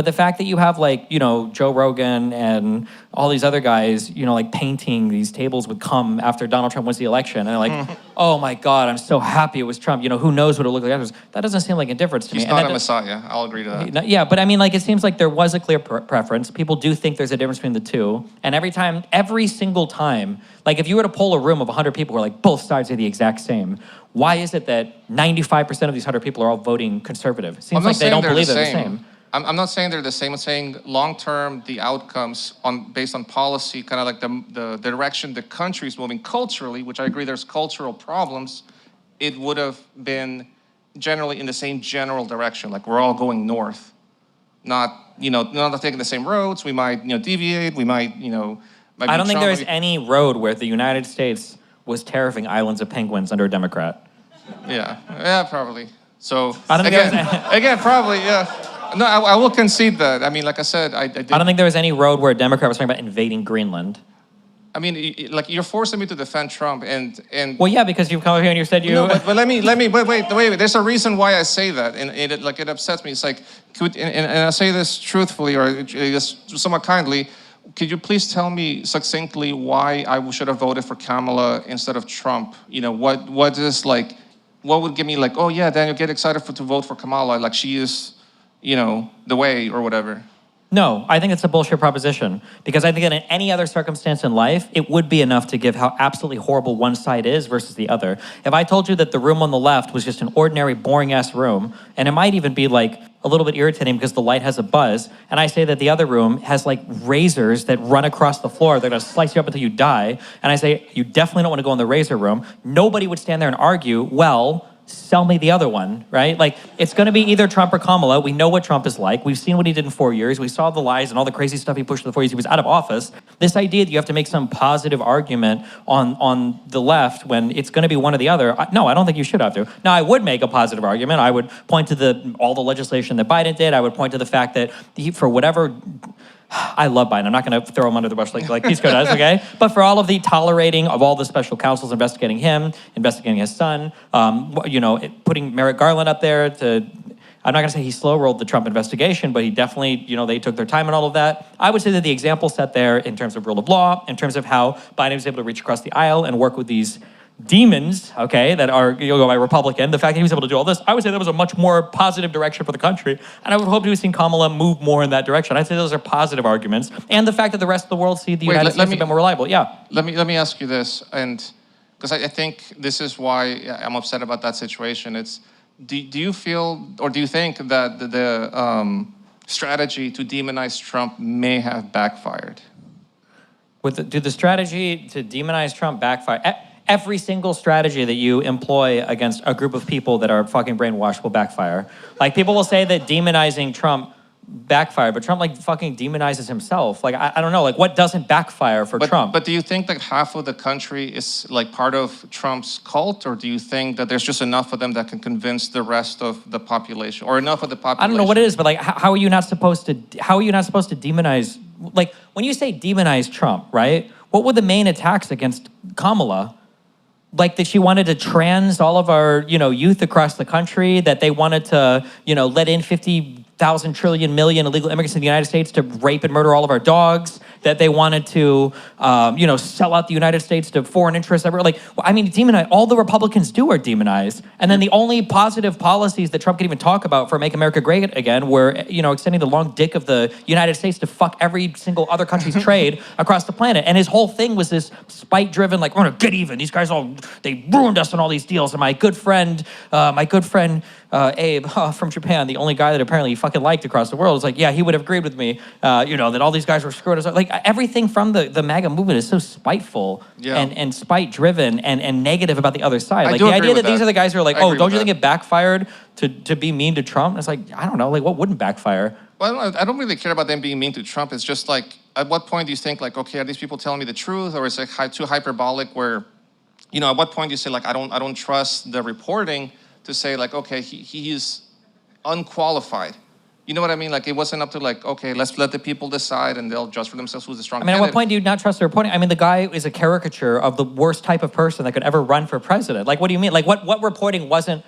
But the fact that you have like, Joe Rogan and all these other guys, like painting these tables with cum after Donald Trump wins the election, and they're like, oh my God, I'm so happy it was Trump. Who knows what it'll look like afterwards. That doesn't seem like indifference to me. He's not a messiah. I'll agree to that. Yeah, but I mean, like, it seems like there was a clear preference. People do think there's a difference between the two. And every single time, like if you were to poll a room of 100 people who are like, both sides are the exact same, why is it that 95% of these 100 people are all voting conservative? It seems like they don't believe they're the same. I'm not saying they're the same. I'm saying long-term, the outcomes based on policy, kind of like the direction the country is moving culturally, which I agree there's cultural problems, it would have been generally in the same general direction. Like we're all going north, not taking the same roads. We might, deviate. We might, I don't think there's any road where the United States was tariffing islands of penguins under a Democrat. Yeah, probably. So I don't think again, probably, yeah. No, I will concede that. I mean, like I said, I did. I don't think there was any road where a Democrat was talking about invading Greenland. I mean, like you're forcing me to defend Trump, and well, yeah, because you've come over here and you said you. No, but let me wait. There's a reason why I say that, and it upsets me. It's like, and I say this truthfully or just somewhat kindly. Could you please tell me succinctly why I should have voted for Kamala instead of Trump? What is like, what would give me like, oh yeah, Daniel, get excited to vote for Kamala, like she is, the way or whatever. No, I think it's a bullshit proposition because I think that in any other circumstance in life, it would be enough to give how absolutely horrible one side is versus the other. If I told you that the room on the left was just an ordinary, boring-ass room, and it might even be like a little bit irritating because the light has a buzz, and I say that the other room has like razors that run across the floor, they're gonna slice you up until you die, and I say, you definitely don't wanna go in the razor room, nobody would stand there and argue, well, sell me the other one, right? Like, it's going to be either Trump or Kamala. We know what Trump is like. We've seen what he did in 4 years. We saw the lies and all the crazy stuff he pushed in the 4 years he was out of office. This idea that you have to make some positive argument on the left when it's going to be one or the other, no, I don't think you should have to. Now, I would make a positive argument. I would point to all the legislation that Biden did. I would point to the fact that for whatever... I love Biden. I'm not going to throw him under the bus like Pisco does, okay? But for all of the tolerating of all the special counsels investigating him, investigating his son, putting Merrick Garland up there to... I'm not going to say he slow-rolled the Trump investigation, but he definitely, they took their time and all of that. I would say that the example set there in terms of rule of law, in terms of how Biden was able to reach across the aisle and work with these demons, okay, that are go by Republican, the fact that he was able to do all this, I would say that was a much more positive direction for the country. And I would hope to have seen Kamala move more in that direction. I'd say those are positive arguments. And the fact that the rest of the world see the United States a bit more reliable. Yeah. Let me ask you this, and because I think this is why I'm upset about that situation. It's do you feel or do you think that the strategy to demonize Trump may have backfired? Did the strategy to demonize Trump backfire? Every single strategy that you employ against a group of people that are fucking brainwashed will backfire. Like, people will say that demonizing Trump backfired, but Trump, like, fucking demonizes himself. Like, I don't know, like, what doesn't backfire for Trump? But do you think that half of the country is, like, part of Trump's cult, or do you think that there's just enough of them that can convince the rest of the population, or enough of the population? I don't know what it is, but, like, how are you not supposed to demonize... Like, when you say demonize Trump, right, what were the main attacks against Kamala? Like that she wanted to trans all of our, youth across the country, that they wanted to, let in 50,000 trillion million illegal immigrants in the United States to rape and murder all of our dogs, that they wanted to, sell out the United States to foreign interests. Demonize, all the Republicans do are demonize. And then the only positive policies that Trump could even talk about for Make America Great Again were, extending the long dick of the United States to fuck every single other country's trade across the planet. And his whole thing was this spite-driven, like, we're gonna get even. These guys they ruined us on all these deals. And my good friend Abe from Japan, the only guy that apparently he fucking liked across the world, is like, yeah, he would have agreed with me, that all these guys were screwing us up. Like, everything from the MAGA movement is so spiteful and spite-driven and negative about the other side. Like, the idea that these are the guys who are like, oh, don't you think it backfired to be mean to Trump? And it's like, I don't know, like, what wouldn't backfire? Well, I don't really care about them being mean to Trump. It's just like, at what point do you think, like, okay, are these people telling me the truth, or is it too hyperbolic where, at what point do you say, like, I don't trust the reporting to say, like, okay, he is unqualified. You know what I mean? Like, it wasn't up to, like, okay, let's let the people decide and they'll judge for themselves who's the strong candidate. At what point do you not trust the reporting? I mean, the guy is a caricature of the worst type of person that could ever run for president. Like, what do you mean? Like, what reporting wasn't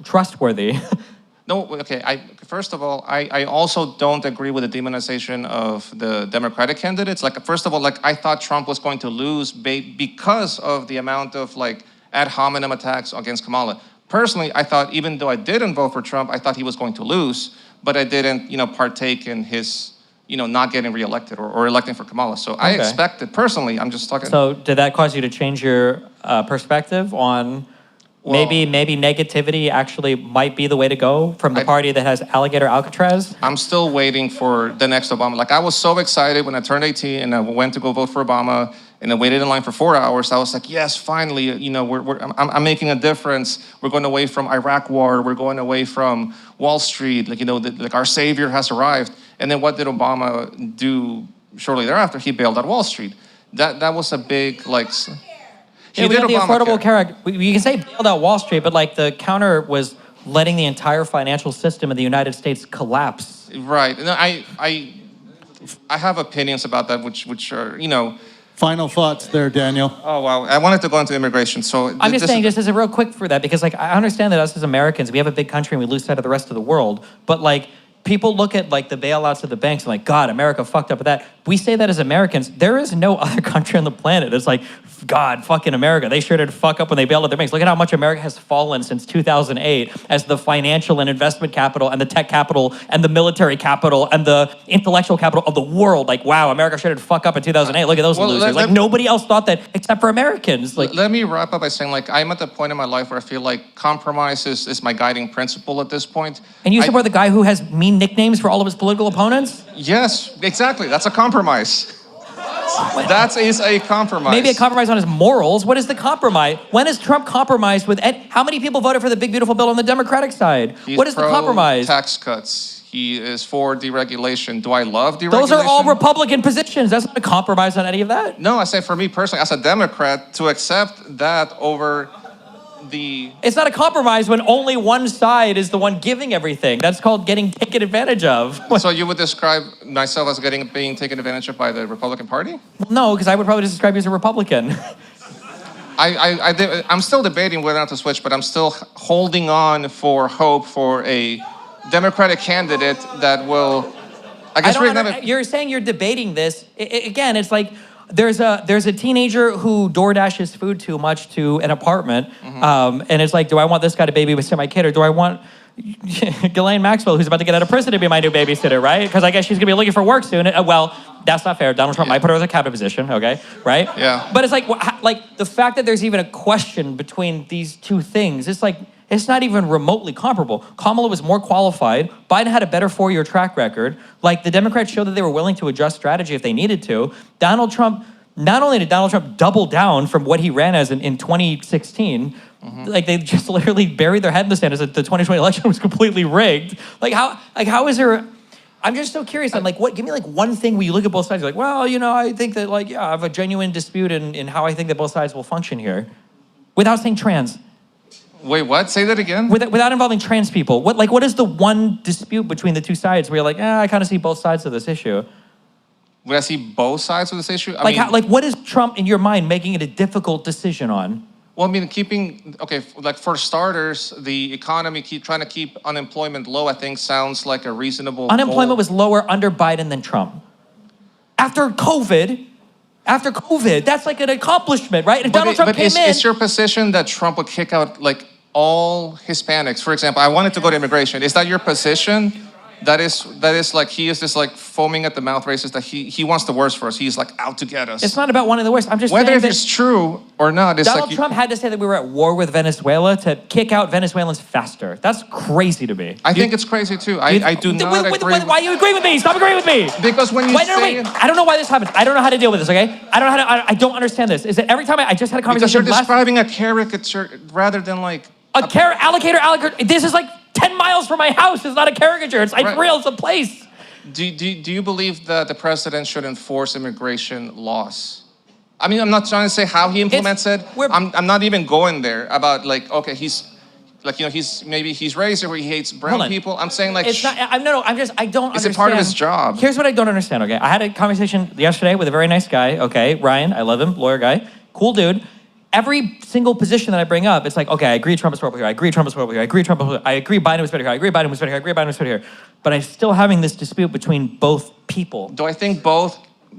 trustworthy? No, okay. First of all, I also don't agree with the demonization of the Democratic candidates. Like, first of all, like I thought Trump was going to lose because of the amount of like ad hominem attacks against Kamala. Personally, I thought even though I didn't vote for Trump, I thought he was going to lose, but I didn't, partake in his, not getting reelected or electing for Kamala. So I expected personally. I'm just talking. So did that cause you to change your perspective on? Maybe negativity actually might be the way to go from the party that has alligator Alcatraz? I'm still waiting for the next Obama. Like, I was so excited when I turned 18 and I went to go vote for Obama and I waited in line for 4 hours. I was like, yes, finally, I'm making a difference. We're going away from Iraq war. We're going away from Wall Street. Like, our savior has arrived. And then what did Obama do shortly thereafter? He bailed out Wall Street. That was a big, like... We got the Affordable Care Act. We can say bailed out Wall Street, but like the counter was letting the entire financial system of the United States collapse. Right. No, I have opinions about that, which are, Final thoughts there, Daniel. Oh, wow. I wanted to go into immigration, so... I'm just saying, just as a real quick for that, because like I understand that us as Americans, we have a big country and we lose sight of the rest of the world, but like people look at like the bailouts of the banks and like, God, America fucked up with that. We say that as Americans. There is no other country on the planet. It's like, God, fucking America. They sure did fuck up when they bailed out their banks. Look at how much America has fallen since 2008 as the financial and investment capital and the tech capital and the military capital and the intellectual capital of the world. Like, wow, America sure did fuck up in 2008. Look at those losers. Like, nobody else thought that except for Americans. Like, let me wrap up by saying, like, I'm at the point in my life where I feel like compromise is my guiding principle at this point. And you support the guy who has mean nicknames for all of his political opponents? Yes, exactly. That's a compromise. That is a compromise. Maybe a compromise on his morals. What is the compromise? When has Trump compromised with how many people voted for the big beautiful bill on the Democratic side? What is the compromise? Tax cuts. He is for deregulation. Do I love deregulation? Those are all Republican positions. That's not a compromise on any of that. No, I say for me personally, as a Democrat, to accept that over the... It's not a compromise when only one side is the one giving everything. That's called getting taken advantage of. So you would describe myself as being taken advantage of by the Republican Party? Well, no, because I would probably just describe you as a Republican. I'm still debating whether or not to switch, but I'm still holding on for hope for a Democratic candidate that will... You're saying you're debating this. Again, it's like... There's a teenager who door dashes food too much to an apartment, and it's like, do I want this guy to babysit my kid, or do I want Ghislaine Maxwell, who's about to get out of prison, to be my new babysitter, right? Because I guess she's gonna be looking for work soon. Well, that's not fair. Donald Trump might put her in a cabinet position, okay, right? Yeah. But it's like the fact that there's even a question between these two things. It's like it's not even remotely comparable. Kamala was more qualified. Biden had a better 4-year track record. Like, the Democrats showed that they were willing to adjust strategy if they needed to. Donald Trump, not only did Donald Trump double down from what he ran as in 2016, like they just literally buried their head in the sand as the 2020 election was completely rigged. How is there... I'm just so curious. I'm like, give me like one thing where you look at both sides, you're like, well, I think that I have a genuine dispute in how I think that both sides will function here. Without saying trans. Wait, what? Say that again? Without involving trans people. What is the one dispute between the two sides where you're like, I kind of see both sides of this issue? Would I see both sides of this issue? What is Trump, in your mind, making it a difficult decision on? Well, I mean, for starters, the economy trying to keep unemployment low, I think sounds like a reasonable Unemployment goal. was lower under Biden than Trump. After COVID, that's like an accomplishment, right? And Donald Trump came in. Is your position that Trump would kick out like all Hispanics? For example, I wanted to go to immigration. Is that your position? That is like he is just like foaming at the mouth racist that he wants the worst for us. He's like out to get us. It's not about wanting the worst. I'm just whether saying if it's true or not. It's Donald Trump had to say that we were at war with Venezuela to kick out Venezuelans faster. That's crazy to me. I think it's crazy too. I do not agree. Why you agree with me? Stop agreeing with me. Because when you say... I don't know why this happens. I don't know how to deal with this, okay? I don't understand this. Is it every time I just had a conversation... Because you're describing a caricature rather than like... Alligator. This is like 10 miles from my house. It's not a caricature. It's real. It's a place. Do you believe that the president should enforce immigration laws? I mean, I'm not trying to say how he implements it. I'm not even going there about like, okay, he's racist or he hates brown people. I'm saying like... It's not, I don't understand. Is it part of his job? Here's what I don't understand, okay? I had a conversation yesterday with a very nice guy, okay? Ryan, I love him, lawyer guy, cool dude. every single position that I bring up, it's like, okay, I agree Trump is horrible here. I agree Trump is horrible here. I agree Trump is horrible. I agree Biden was better here. I agree Biden was better here. I agree Biden was better here. But I'm still having this dispute between both people. Do I think both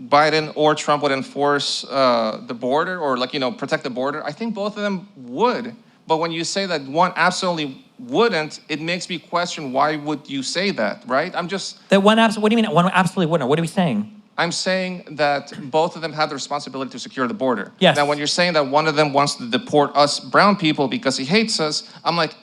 Biden or Trump would enforce the border or protect the border? I think both of them would. But when you say that one absolutely wouldn't, it makes me question why would you say that, right? What do you mean one absolutely wouldn't? What are we saying? I'm saying that both of them have the responsibility to secure the border. Yes. Now, when you're saying that one of them wants to deport us brown people because he hates us, I'm like,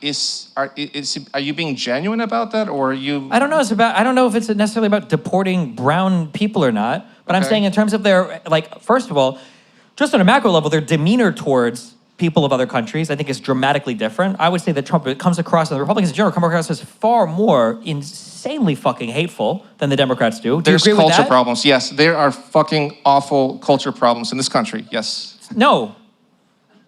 are you being genuine about that, or are you? I don't know. I don't know if it's necessarily about deporting brown people or not. But I'm saying in terms of their, first of all, just on a macro level, their demeanor towards people of other countries, I think, is dramatically different. I would say that Trump comes across, and the Republicans in general come across as far more insanely fucking hateful than the Democrats do. Do you agree with that? There's culture problems, yes. There are fucking awful culture problems in this country, yes. No.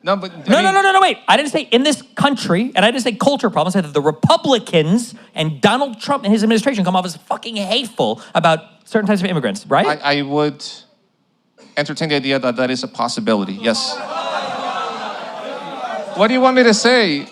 No, but No, wait. I didn't say in this country, and I didn't say culture problems. I said that the Republicans and Donald Trump and his administration come off as fucking hateful about certain types of immigrants, right? I would entertain the idea that that is a possibility, yes. What do you want me to say?